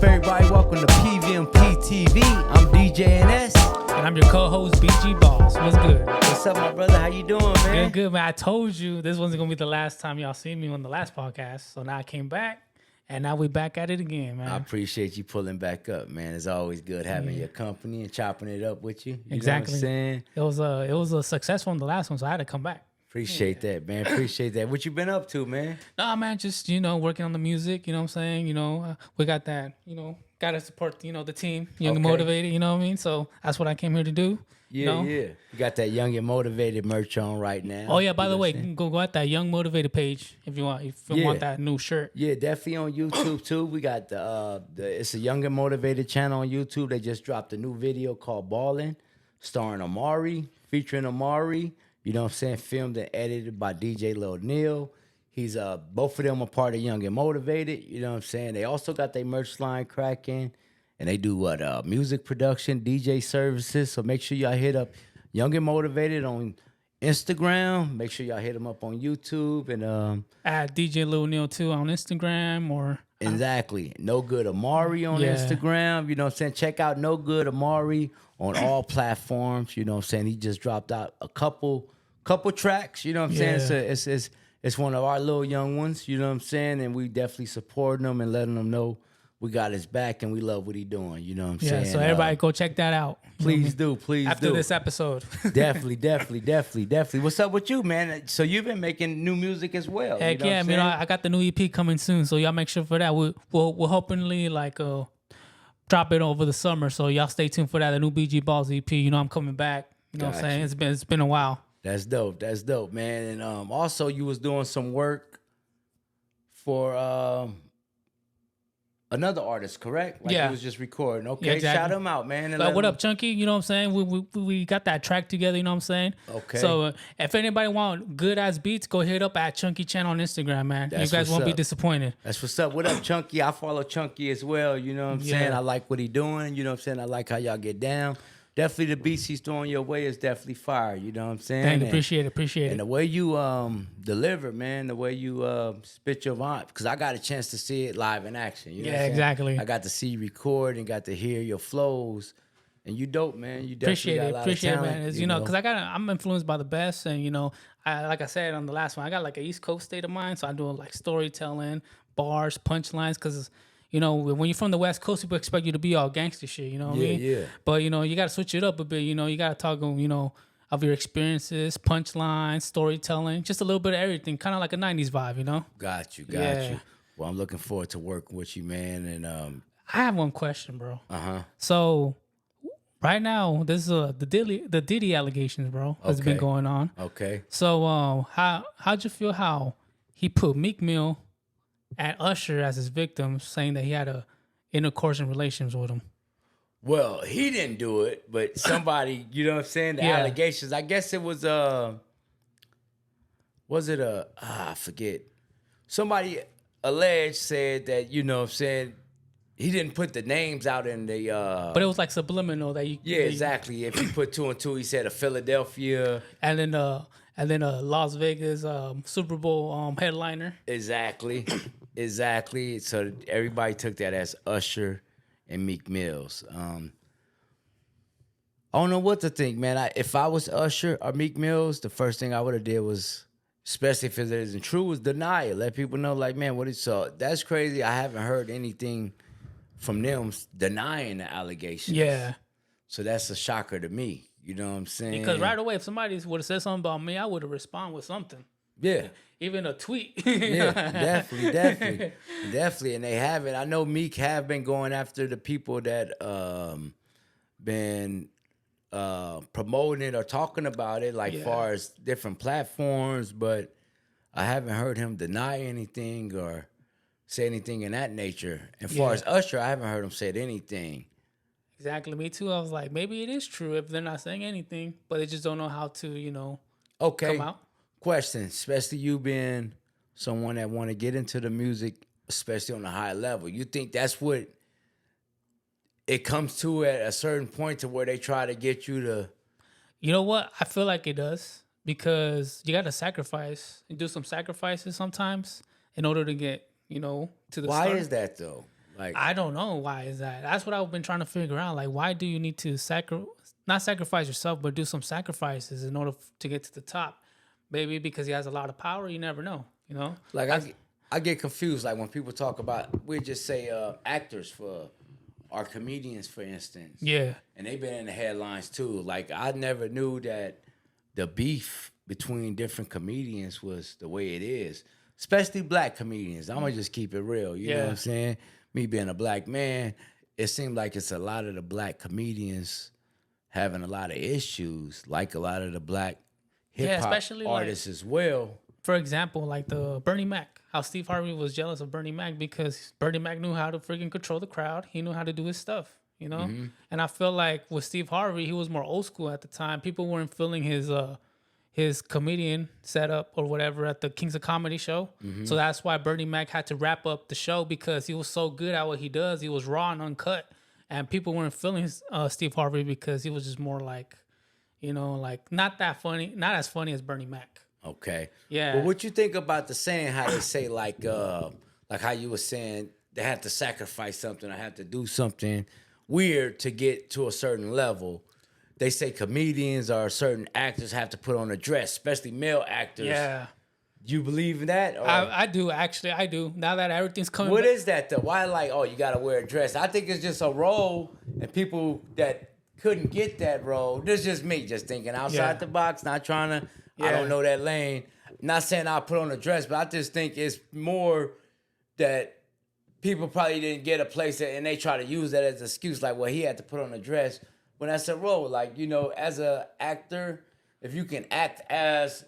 everybody? Welcome to PVM&P TV. I'm DJ NS. And I'm your co-host, BG Boss. What's good? What's up, my brother? How you doing, man? Good, man. I told you this wasn't going to be the last time y'all see me on the last podcast. So now I came back, and now we back at it again, man. I appreciate you pulling back up, man. It's always good having your company and chopping it up with you. Exactly. Know what I'm saying? It was a successful in the last one, so I had to come back. Appreciate that, man. Appreciate that. What you been up to, man? Nah, man, just, working on the music, you know what I'm saying? We got that, got to support, the team, young and motivated, you know what I mean? So that's what I came here to do. Yeah. You got that Young and Motivated merch on right now. Oh, yeah, by the way, go at that Young Motivated page if you want that new shirt. Yeah, definitely on YouTube, too. We got it's a Young and Motivated channel on YouTube. They just dropped a new video called Ballin', starring Amari, featuring Amari. You know what I'm saying? Filmed and edited by DJ Lil Neil. He's both of them are part of Young and Motivated. You know what I'm saying? They also got their merch line cracking, and they do music production, DJ services. So make sure y'all hit up Young and Motivated on Instagram. Make sure y'all hit them up on YouTube and at DJ Lil Neil too on Instagram or exactly No Good Amari on Instagram. You know what I'm saying? Check out No Good Amari on all platforms. You know what I'm saying? He just dropped out a couple tracks, you know what I'm saying? So it's one of our little young ones, you know what I'm saying? And we definitely supporting him and letting him know we got his back and we love what he doing, you know what I'm saying? Yeah, so everybody go check that out. Please do. After this episode. Definitely. What's up with you, man? So you've been making new music as well. Heck you know yeah, I got the new EP coming soon, so y'all make sure for that. We'll hopefully drop it over the summer, so y'all stay tuned for that. The new BG Balls EP, I'm coming back. You know what I'm saying? It's been a while. That's dope, man. And also you was doing some work for another artist, correct? You was just recording. Okay, exactly. Shout him out, man. What up, Chunky? You know what I'm saying? We got that track together, you know what I'm saying? Okay. So if anybody want good-ass beats, go hit up at Chunky Channel on Instagram, man. You guys won't be disappointed. That's what's up. What up, Chunky? I follow Chunky as well, you know what I'm saying? I like what he doing, you know what I'm saying? I like how y'all get down. Definitely the beats he's throwing your way is definitely fire. You know what I'm saying? Thank you. Appreciate it. And the way you deliver, man, the way you spit your vibe, because I got a chance to see it live in action. You know what I'm saying? Exactly. I got to see you record and got to hear your flows. And you dope, man. You definitely got a lot of talent, man. You know, because I'm influenced by the best, and like I said on the last one, I got like an East Coast state of mind, so I do like storytelling, bars, punchlines, because when you're from the West Coast, people expect you to be all gangster shit, you know what I mean? Yeah. But, you got to switch it up a bit, you got to talk, of your experiences, punchlines, storytelling, just a little bit of everything, kind of like a 90s vibe, Got you. Well, I'm looking forward to working with you, man. And I have one question, bro. Uh-huh. So, right now, this is the Diddy allegations, bro, that's been going on. Okay. So, how'd you feel how he put Meek Mill and Usher as his victim, saying that he had a intercourse in relations with him? Well, he didn't do it, but somebody, you know what I'm saying? The allegations. I guess it was I forget. Somebody alleged said that, you know what I'm saying, he didn't put the names out in the but it was like subliminal that you exactly. If you put 2 and 2, he said a Philadelphia and then Las Vegas Super Bowl headliner. Exactly. So everybody took that as Usher and Meek Mills. I don't know what to think, man. If I was Usher or Meek Mills, the first thing I would have did was, especially if it isn't true, was deny it. Let people know, like, man, what is so? That's crazy. I haven't heard anything from them denying the allegations. Yeah. So that's a shocker to me. You know what I'm saying? Because right away, if somebody would have said something about me, I would have responded with something. Yeah. Even a tweet. Yeah, definitely. And they haven't. I know Meek have been going after the people that been promoting it or talking about it, like far as different platforms, but I haven't heard him deny anything or say anything in that nature. And far as Usher, I haven't heard him say anything. Exactly, me too. I was like, maybe it is true if they're not saying anything, but they just don't know how to, come out. Question, especially you being someone that want to get into the music, especially on a high level. You think that's what it comes to at a certain point to where they try to get you to... You know what? I feel like it does because you got to sacrifice and do some sacrifices sometimes in order to get, to the Why start. is that, though? Like, I don't know why is that. That's what I've been trying to figure out. Like, why do you need to not sacrifice yourself, but do some sacrifices in order to get to the top? Maybe because he has a lot of power. You never know. You know. like I get confused. Like when people talk about, we just say actors for, or comedians, for instance. Yeah. And they've been in the headlines too. Like I never knew that the beef between different comedians was the way it is, especially black comedians. I'm gonna just keep it real. You know what I'm saying? Me being a black man, it seemed like it's a lot of the black comedians having a lot of issues, like a lot of the black hip hop artists as well. For example, like the Bernie Mac, how Steve Harvey was jealous of Bernie Mac because Bernie Mac knew how to freaking control the crowd. He knew how to do his stuff, you know? And I feel like with Steve Harvey, he was more old school at the time. People weren't feeling his comedian setup or whatever at the Kings of Comedy show. So that's why Bernie Mac had to wrap up the show because he was so good at what he does. He was raw and uncut. And people weren't feeling Steve Harvey because he was just more like, you know, like not that funny, not as funny as Bernie Mac. Okay. Yeah. But what you think about the saying, how they say like how you were saying they have to sacrifice something or have to do something weird to get to a certain level. They say comedians or certain actors have to put on a dress, especially male actors. Yeah. You believe in that? Or I do, actually. I do. Now that everything's coming what back. is that though? Why like, oh, you gotta wear a dress? I think it's just a role, and people that couldn't get that role, this is just me just thinking outside the box, not trying to, I don't know that lane. Not saying I'll put on a dress, but I just think it's more that people probably didn't get a place and they try to use that as an excuse, like, well, he had to put on a dress. When that's a role, like, you know, as an actor, if you can act as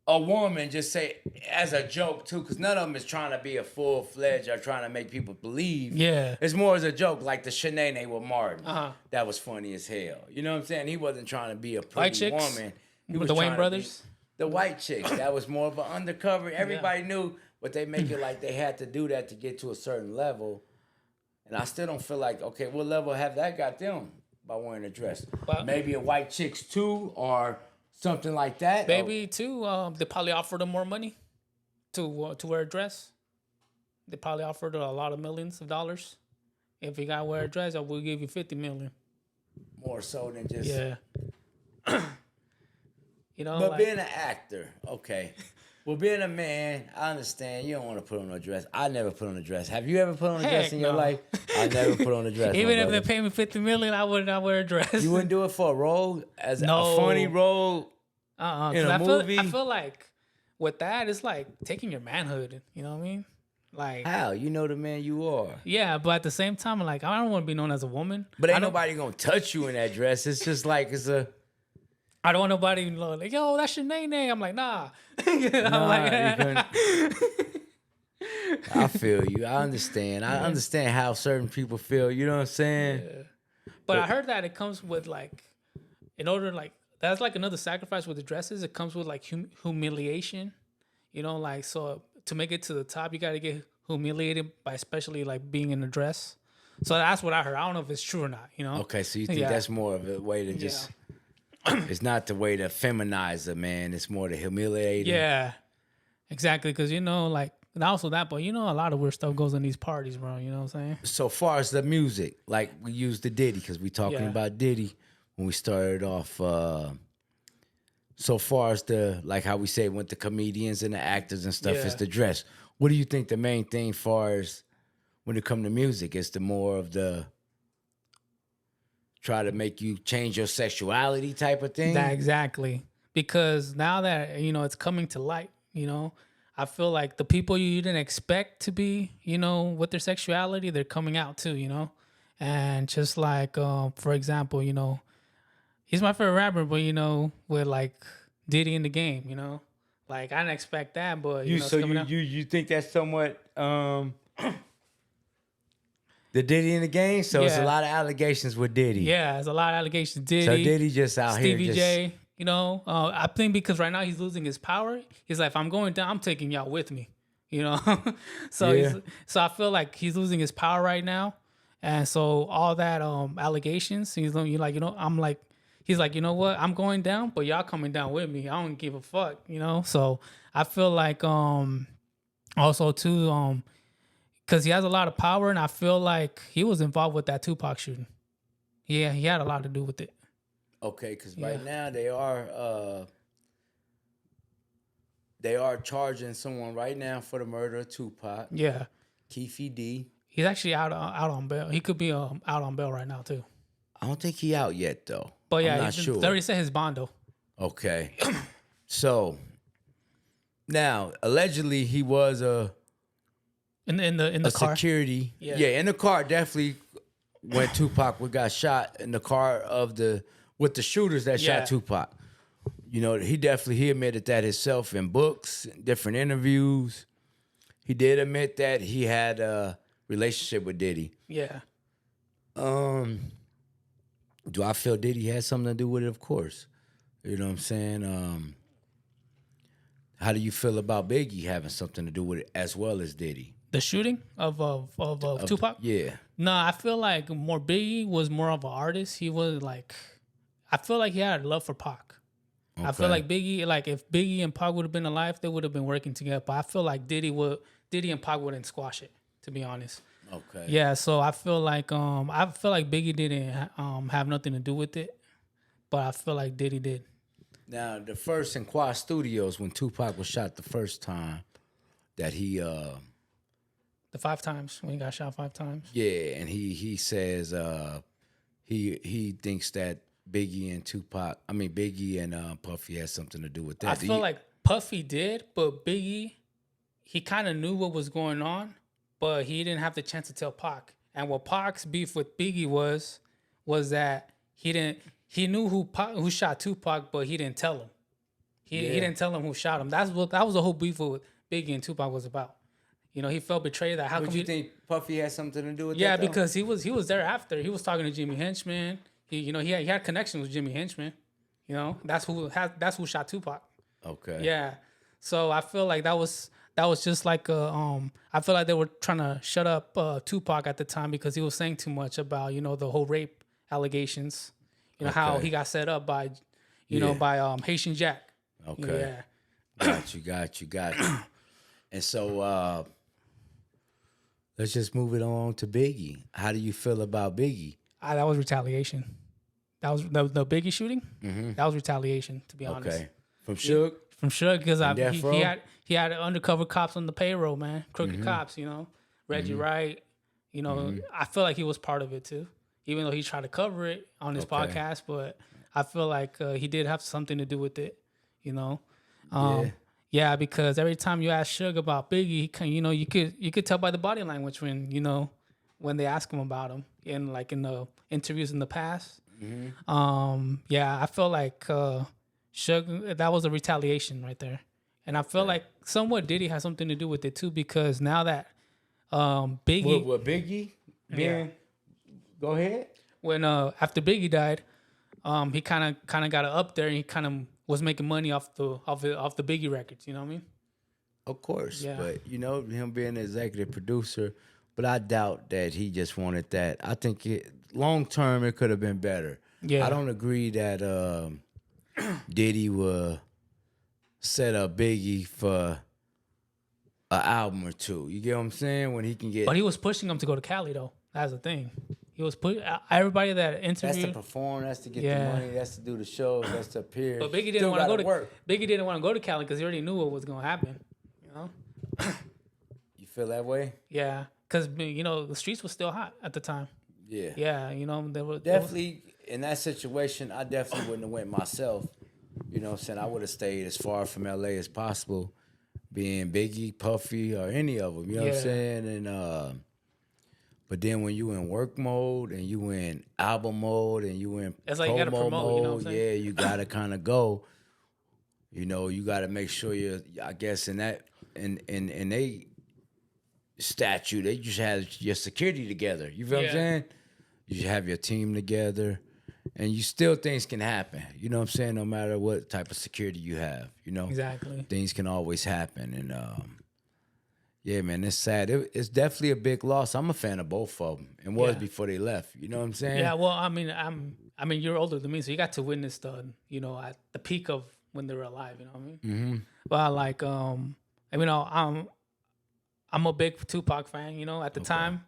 a woman, just say as a joke too, because none of them is trying to be a full-fledged or trying to make people believe. Yeah. It's more as a joke, like the Shanae with Martin. That was funny as hell. You know what I'm saying? He wasn't trying to be a pretty woman. He with was the Wayne trying brothers? The white chicks. That was more of an undercover. Everybody knew, but they make it like they had to do that to get to a certain level. And I still don't feel like, okay, what level have that got them by wearing a dress? Well, maybe a white chicks too, or something like that. Maybe too. They probably offered them more money to wear a dress. They probably offered a lot of millions of dollars. If you gotta wear a dress, I will give you $50 million. More so than just you know. But like, being an actor, okay. Well, being a man, I understand you don't want to put on a dress. I never put on a dress. Have you ever put on a dress in your life? I never put on a dress. Even if they pay me $50 million, I would not wear a dress. You wouldn't do it for a role, as a funny role in a movie? I feel like with that, it's like taking your manhood. You know what I mean? Like how? You know the man you are. Yeah, but at the same time, like I don't want to be known as a woman. But ain't nobody gonna touch you in that dress. It's just like it's a. I don't want nobody like, yo, that's your name. I'm like, nah. I'm like, I feel you. I understand. I understand how certain people feel. You know what I'm saying? Yeah. But I heard that it comes with like, in order like that's like another sacrifice with the dresses. It comes with like humiliation. You know, like so to make it to the top, you got to get humiliated by especially like being in a dress. So that's what I heard. I don't know if it's true or not. You know? Okay, so you think that's more of a way to just. It's not the way to feminize a man. It's more to humiliate him. Yeah, exactly. Because, you know, like, and also that, but, you know, a lot of weird stuff goes in these parties, bro. You know what I'm saying? So far as the music, like we used the Diddy because we talking about Diddy when we started off. So far as the, like how we say, with the comedians and the actors and stuff, is the dress. What do you think the main thing far as when it come to music? Is the more of the try to make you change your sexuality type of thing? That exactly. Because now that, you know, it's coming to light, you know, I feel like the people you didn't expect to be, you know, with their sexuality, they're coming out too, you know? And just like, for example, you know, he's my favorite rapper, but, you know, with like Diddy in the game, you know? Like, I didn't expect that, but, you know, so you think that's somewhat... The Diddy in the game? So it's a lot of allegations with Diddy. Yeah, there's a lot of allegations. Diddy. So Diddy just out Stevie here. J, you know, I think because right now he's losing his power. He's like, if I'm going down, I'm taking y'all with me, you know? So so I feel like he's losing his power right now. And so all that allegations, he's like, you know, I'm like, he's like, you know what? I'm going down, but y'all coming down with me. I don't give a fuck, you know? So I feel like also too, because he has a lot of power, and I feel like he was involved with that Tupac shooting. Yeah, he had a lot to do with it. Okay, because right now they are charging someone right now for the murder of Tupac. Yeah, Keefe D. he's actually out on bail. He could be out on bail right now too. I don't think he out yet though. But yeah, I'm not sure. They already said his bond though. Okay. So now allegedly he was In the car. security. Yeah, in the car definitely when Tupac got shot in the car with the shooters that shot Tupac. You know, he admitted that himself in books, different interviews. He did admit that he had a relationship with Diddy. Yeah. Do I feel Diddy had something to do with it? Of course. You know what I'm saying? How do you feel about Biggie having something to do with it as well as Diddy? The shooting of Tupac? Yeah. No, I feel like Biggie was more of an artist. He was like, I feel like he had a love for Pac. Okay. I feel like Biggie, like if Biggie and Pac would have been alive, they would have been working together. But I feel like Diddy and Pac wouldn't squash it, to be honest. Okay. Yeah, so I feel like Biggie didn't have nothing to do with it, but I feel like Diddy did. Now, the first in Quad Studios when Tupac was shot the first time, that he the 5 times when he got shot 5 times. Yeah, and he says he thinks that Biggie and Puffy had something to do with that. I feel like Puffy did, but Biggie, he kind of knew what was going on, but he didn't have the chance to tell Pac. And what Pac's beef with Biggie was that he knew who shot Tupac, but he didn't tell him. He didn't tell him who shot him. That was the whole beef with Biggie and Tupac was about. You know, he felt betrayed. That how come you think Puffy had something to do with that? Yeah, because he was there after. He was talking to Jimmy Henchman. He had connections with Jimmy Henchman. You know, that's who shot Tupac. Okay. Yeah. So I feel like that was just like I feel like they were trying to shut up Tupac at the time because he was saying too much about, you know, the whole rape allegations. You know, how he got set up by by Haitian Jack. Okay. Yeah. Got you. And so let's just move it on to Biggie. How do you feel about Biggie? That was retaliation. That was the Biggie shooting. Mm-hmm. That was retaliation, to be honest. Okay. From Suge? From Suge, because he had undercover cops on the payroll, man. Crooked cops, you know. Reggie Wright. You know, I feel like he was part of it too. Even though he tried to cover it on his podcast, but I feel like he did have something to do with it, you know. Yeah, because every time you ask Suge about Biggie, you could tell by the body language when they ask him about him in the interviews in the past. Mm-hmm. I feel like Suge, that was a retaliation right there, and I feel like somewhat Diddy has something to do with it too, because now that Biggie, what Biggie, go ahead. When after Biggie died, he kind of got up there and he kind of was making money off the Biggie records. You know what I mean? Of course, but him being an executive producer, but I doubt that he just wanted that. I think long term it could have been better. Yeah, I don't agree that Diddy would set up Biggie for an album or two. You get what I'm saying? When he can get, but he was pushing him to go to Cali though. That's the thing. He was everybody that interviewed. That's to perform. That's to get the money. That's to do the shows. That's to appear. But Biggie didn't want to go to work. Biggie didn't want to go to Cali because he already knew what was going to happen. You know. You feel that way? Yeah, because the streets were still hot at the time. Yeah. Yeah, they were definitely in that situation. I definitely wouldn't have went myself. You know what I'm saying? I would have stayed as far from LA as possible, being Biggie, Puffy, or any of them. You know what I'm saying? And but then when you in work mode and you in album mode and you in it's like you gotta promote mode, you know what I'm saying? You gotta kind of go. You gotta make sure you're. I guess in that in they statute, they just have your security together. You feel what I'm saying? You should have your team together, and things can happen. You know what I'm saying? No matter what type of security you have, exactly, things can always happen. And yeah, man, it's sad. It's definitely a big loss. I'm a fan of both of them, and was before they left. You know what I'm saying? Yeah. Well, I mean, you're older than me, so you got to witness at the peak of when they were alive. You know what I mean? Mm-hmm. But I'm a big Tupac fan. You know, at the time,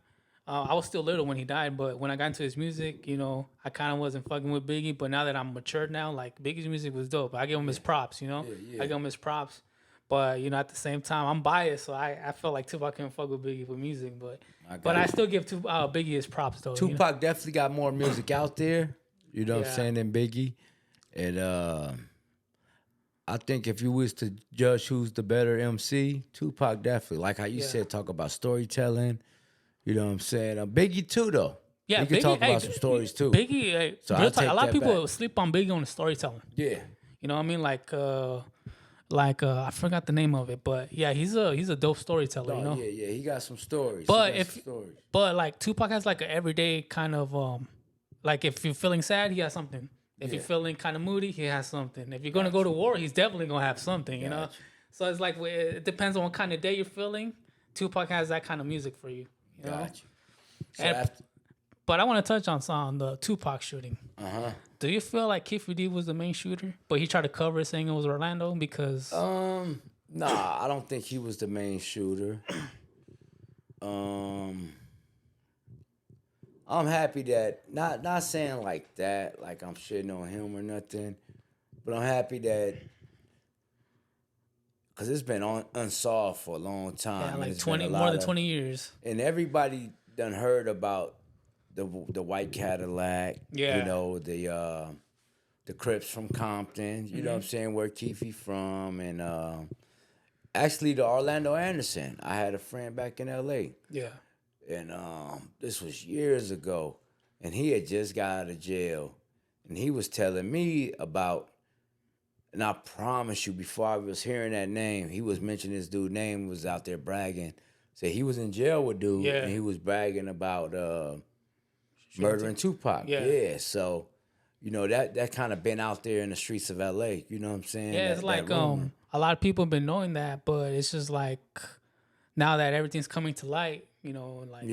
I was still little when he died, but when I got into his music, you know, I kind of wasn't fucking with Biggie. But now that I'm matured now, like Biggie's music was dope. I give him his props. You know, I give him his props. But you know, at the same time, I'm biased, so I felt like Tupac couldn't fuck with Biggie with music. But I still give Biggie his props though. Tupac definitely got more music out there. You know what I'm saying, than Biggie. And I think if you was to judge who's the better MC, Tupac definitely. Like how you said, talk about storytelling. You know what I'm saying? Biggie too, though. Yeah, he can talk about some stories too. Biggie, so a lot of people sleep on Biggie on the storytelling. Yeah, you know what I mean? Like I forgot the name of it, but yeah, he's a dope storyteller. You know? Yeah, he got some stories. But like Tupac has like an everyday kind of like if you're feeling sad, he has something. If you're feeling kind of moody, he has something. If you're gonna go to war, he's definitely gonna have something. You know, so it's like it depends on what kind of day you're feeling. Tupac has that kind of music for you. You know? So but I want to touch on the Tupac shooting. Do you feel like Keefe D was the main shooter, but he tried to cover it saying it was Orlando because? Nah, I don't think he was the main shooter. I'm happy that not saying like that, like I'm shitting on him or nothing, but I'm happy that because it's been unsolved for a long time. Yeah, like more than 20 years. And everybody done heard about the white Cadillac. Yeah. You know, the Crips from Compton. You know what I'm saying? Where Keefe from, and actually the Orlando Anderson. I had a friend back in L.A. Yeah. And this was years ago, and he had just got out of jail, and he was telling me about, and I promise you, before I was hearing that name, he was mentioning this dude's name, was out there bragging. Say he was in jail with dude, and he was bragging about murdering Tupac. Yeah, so you know that kind of been out there in the streets of L.A. You know what I'm saying? Yeah, it's like a lot of people have been knowing that, but it's just like now that everything's coming to light. You know, like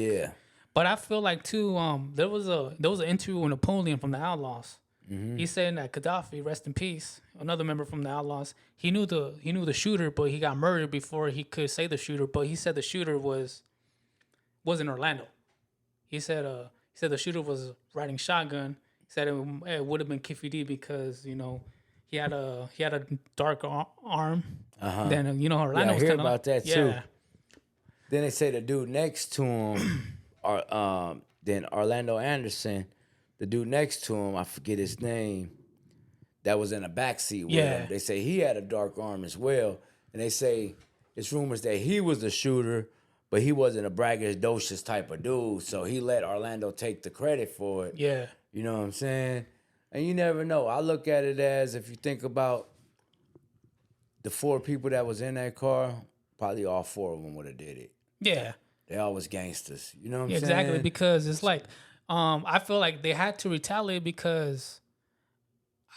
But I feel like too. There was an interview with Napoleon from the Outlaws. He said that Gaddafi, rest in peace, another member from the Outlaws. He knew the shooter, but he got murdered before he could say the shooter. But he said the shooter was in Orlando. He said the shooter was riding shotgun. He said it would have been Keefe D because you know he had a dark arm. Then you know Orlando was I hear kinda about that too. Then they say the dude next to him, then Orlando Anderson, the dude next to him, I forget his name, that was in a backseat with him. They say he had a dark arm as well. And they say it's rumors that he was the shooter, but he wasn't a braggadocious type of dude. So he let Orlando take the credit for it. Yeah. You know what I'm saying? And you never know. I look at it as, if you think about the 4 people that was in that car, probably all 4 of them would have did it. Yeah. They all was gangsters. You know what I'm saying? Exactly, because it's like, I feel like they had to retaliate because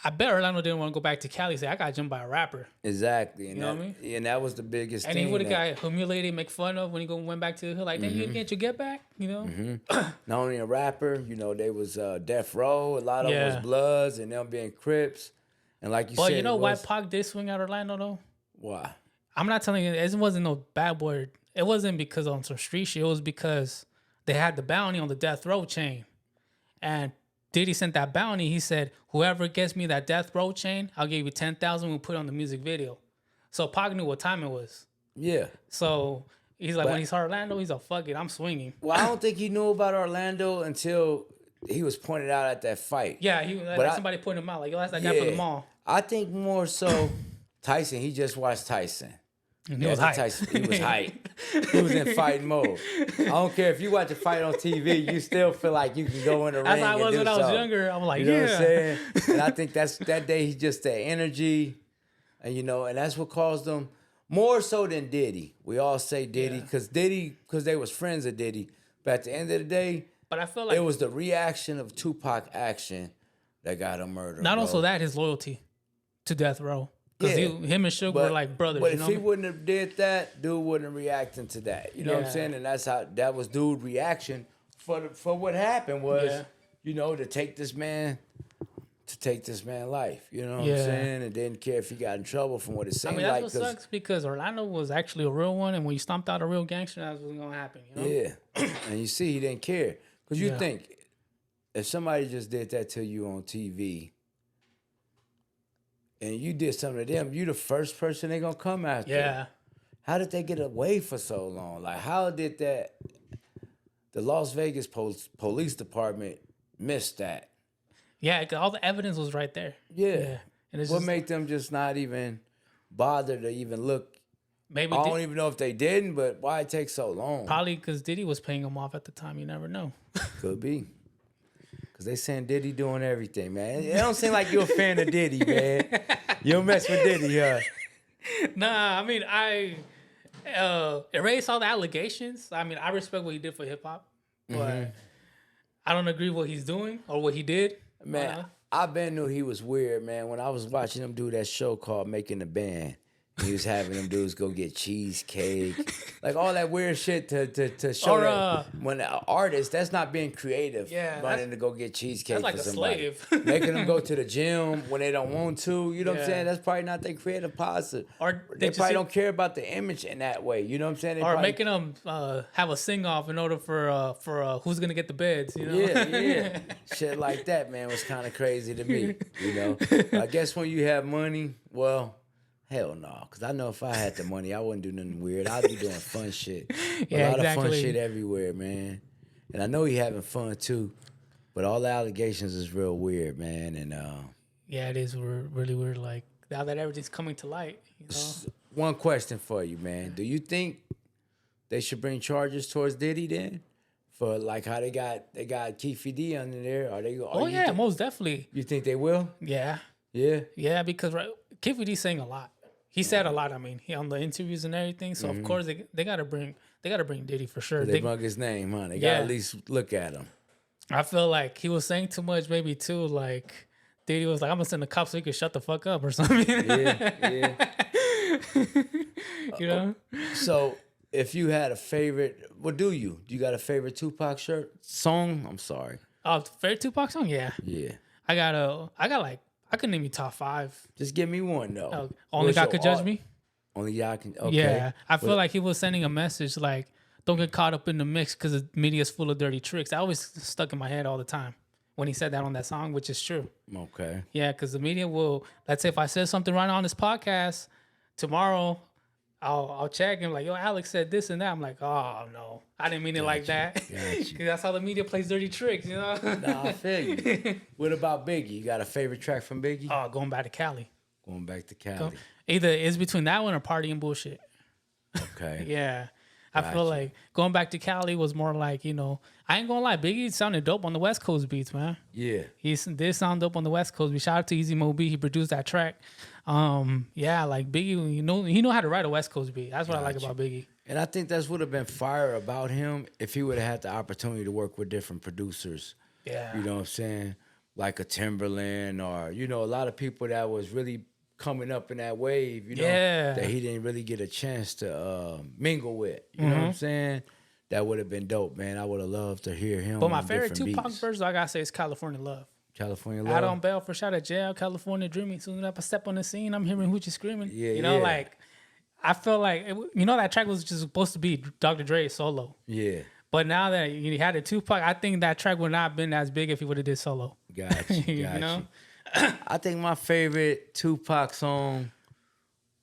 I bet Orlando didn't want to go back to Cali and say, I got jumped by a rapper. Exactly. And you know what I mean? And that was the biggest thing. And he would have got humiliated, make fun of when he went back to the hood. Like, then you didn't get your get back, you know? Not only a rapper, you know, they was Death Row. A lot of them was Bloods and them being Crips. And like you said, but you know why Pac did swing out Orlando, though? Why? I'm not telling you, it wasn't no bad word. It wasn't because on some street shit. It was because they had the bounty on the Death Row chain. And Diddy sent that bounty. He said, whoever gets me that Death Row chain, I'll give you 10,000. We'll put it on the music video. So Pac knew what time it was. Yeah. So he's like, when he saw Orlando, he's like, fuck it, I'm swinging. Well, I don't think he knew about Orlando until he was pointed out at that fight. Yeah, somebody pointed him out. Like, yo, that's that guy from the mall. I think more so Tyson, he just watched Tyson. And he was hype. He was hype. He was in fighting mode. I don't care if you watch a fight on TV, you still feel like you can go in the ring. As I was when I was younger. I'm like, you know what I'm saying? And I think that day he just that energy, and you know, and that's what caused him more so than Diddy. We all say Diddy because they was friends of Diddy. But at the end of the day, but I feel like it was the reaction of Tupac action that got him murdered. Not also that, his loyalty to Death Row. Because him and Suge were like brothers. But you know if he wouldn't have did that, dude wouldn't reacting to that. You know what I'm saying? And that's how that was dude's reaction for what happened was, you know, to take this man take this man's life. You know what Yeah. I'm saying? And didn't care if he got in trouble from what it I seemed mean, that's like. what 'Cause sucks because Orlando was actually a real one, and when you stomped out a real gangster, that's what's gonna happen. You know? yeah, and you see, he didn't care. Because you Yeah. think if somebody just did that to you on TV, and you did something to them, you the first person they gonna come after. Yeah. How did they get away for so long? Like, how did the Las Vegas police department miss that? Yeah, 'cause all the evidence was right there. Yeah. And it's What just made them just not even bother to even look? maybe I don't even know if they didn't, but why it take so long? probably because Diddy was paying him off at the time. You never know. Could be. Because they saying Diddy doing everything, man. It don't seem like you're a fan of Diddy, man. You don't mess with Diddy, huh? Nah, I mean, I erase all the allegations. I mean, I respect what he did for hip hop, but I don't agree with what he's doing or what he did. Man, I been knew he was weird, man. When I was watching him do that show called Making the Band, he was having them dudes go get cheesecake, like all that weird shit to show Or, that when an artist, that's not being creative. Yeah, running to go get cheesecake that's like for a somebody. slave. Making them go to the gym when they don't want to. You know what I'm Yeah. saying? That's probably not their creative positive. Or They did you probably see- don't care about the image in that way. You know what I'm saying? They Or probably, making them have a sing off in order for who's gonna get the beds. You know? yeah. Shit like that, man, was kind of crazy to me. You know, I guess when you have money, well, hell no, because I know if I had the money, I wouldn't do nothing weird. I'd be doing fun shit. Yeah, a lot of fun exactly. shit everywhere, man. And I know he having fun too, but all the allegations is real weird, man. And Yeah, it is really weird. Like now that everything's coming to light, you know. one question for you, man: do you think they should bring charges towards Diddy then? For like how they got Keefe D under there? Are they? Oh yeah, most definitely. You think they will? Yeah, Yeah. because Kid D's saying a lot. He said a lot. I mean, he on the interviews and everything. So of course they gotta bring Diddy for sure. They bug his name, huh? They Yeah. gotta at least look at him. I feel like he was saying too much, maybe too. Like Diddy was like, "I'm gonna send the cops so he could shut the fuck up" or something. Yeah. You know. So, if you had a favorite, what do you? Do you got a favorite Tupac song? I'm sorry. Favorite Tupac song? Yeah. Yeah. I could name you top 5. Just give me one though. Only What's God your Could Judge art? Me. Only y'all can. Okay. Yeah, I feel like he was sending a message like, "Don't get caught up in the mix because the media's full of dirty tricks." That always stuck in my head all the time when he said that on that song, which is true. Okay. Yeah, because the media will. Let's say if I said something right on this podcast tomorrow, I'll check and like, "Yo, Alex said this and that." I'm like, "Oh no, I didn't mean it like that." Because that's how the media plays dirty tricks, you know. Nah, I feel you. What about Biggie? You got a favorite track from Biggie? Oh, going back to Cali. Going back to Cali. Either it's between that one or Party and Bullshit. Okay. Yeah. I feel like going back to Cali was more like, you know, I ain't gonna lie, Biggie sounded dope on the West Coast beats, man. Yeah. He did sound dope on the West Coast. We shout out to Easy Mo B. He produced that track. Yeah, like Biggie, he know how to write a West Coast beat. That's what I like about Biggie. And I think that's would have been fire about him if he would have had the opportunity to work with different producers. Yeah. You know what I'm saying? Like a Timberland or, you know, a lot of people that was really coming up in that wave, you know, Yeah. that he didn't really get a chance to mingle with. You know what I'm saying? That would have been dope, man. I would have loved to hear him. But my on favorite different Tupac beats. verse, I gotta say, is California Love. California Love. Out on bail for shot at jail, California dreaming. Soon as I step on the scene, I'm hearing hoochie screaming. Yeah, you know, yeah. like I feel like that track was just supposed to be Dr. Dre solo. Yeah. But now that you had a Tupac, I think that track would not have been as big if he would have did solo. Gotcha. You Gotcha. know? I think my favorite Tupac song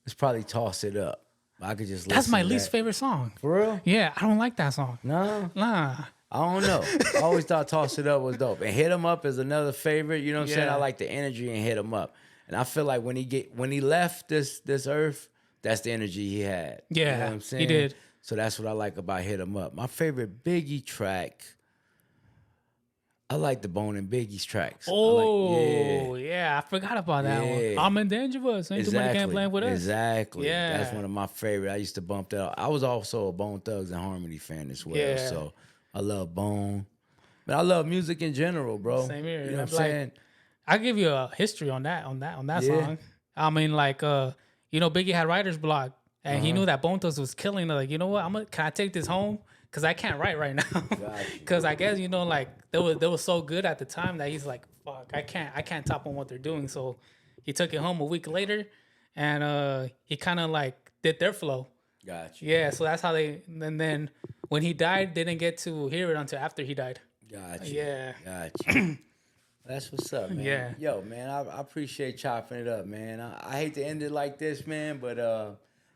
is probably Toss It Up. I could just listen That's my to least that. favorite song. For real? Yeah, I don't like that song. No. Nah. I don't know. I always thought Toss It Up was dope. And Hit 'Em Up is another favorite. You know what I'm saying? Yeah. I like the energy in Hit 'Em Up. And I feel like when he left this earth, that's the energy he had. You Yeah, know what I'm saying? he did. So that's what I like about Hit 'Em Up. My favorite Biggie track, I like the Bone and Biggie's tracks. Oh, yeah. I forgot about that Yeah. one. I'm in dangerous. Ain't too many can't play with us. Exactly. Yeah. That's one of my favorite. I used to bump that. I was also a Bone Thugs and Harmony fan as well. Yeah. So I love Bone. But I love music in general, bro. Same here. You know what I'm Like, saying? I'll give you a history on that Yeah. song. I mean, like, Biggie had writer's block, and he knew that Bone Thugs was killing. Like, you know what? Can I take this home? because I can't write right now. Gotcha. Because I guess, you know, like they were so good at the time that he's like, fuck, I can't top on what they're doing. So he took it home a week later, and he kind of like did their flow. Gotcha. Yeah, so that's how they. And then when he died, they didn't get to hear it until after he died. Gotcha. Yeah. Gotcha. That's what's up, man. Yeah. Yo, man, I appreciate chopping it up, man. I hate to end it like this, man, but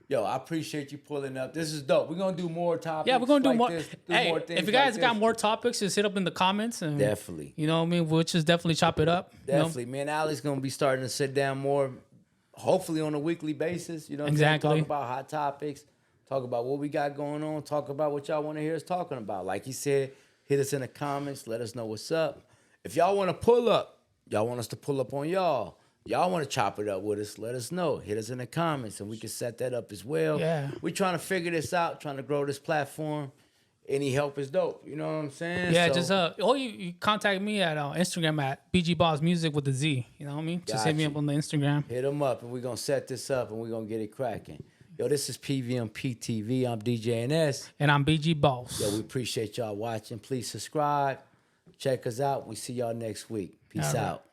yo, I appreciate you pulling up. This is dope. We're gonna do more topics. Yeah, we're gonna do like more. This, Hey, more things if you guys like got this. more topics, just hit up in the comments and Definitely. You know what I mean? We'll just definitely chop it up. you know? Definitely, man. Alex gonna be starting to sit down more, hopefully on a weekly basis. You know, what I'm saying? Exactly. Talk about hot topics, talk about what we got going on, talk about what y'all want to hear us talking about. Like he said, hit us in the comments, let us know what's up. If y'all want to pull up, y'all want us to pull up on y'all. Y'all want to chop it up with us, let us know. Hit us in the comments, and we can set that up as well. Yeah. We're trying to figure this out, trying to grow this platform. Any help is dope. You know what I'm saying? Yeah, So, just or you contact me at Instagram at BG Balls Music with a Z. You know what I mean? Just hit me Got up on the Instagram. hit them up, and we're going to set this up, and we're going to get it cracking. Yo, this is PVM&P TV. I'm DJ NS. And I'm BG Balls. Yo, we appreciate y'all watching. Please subscribe. Check us out. We see y'all next week. Peace All right. out.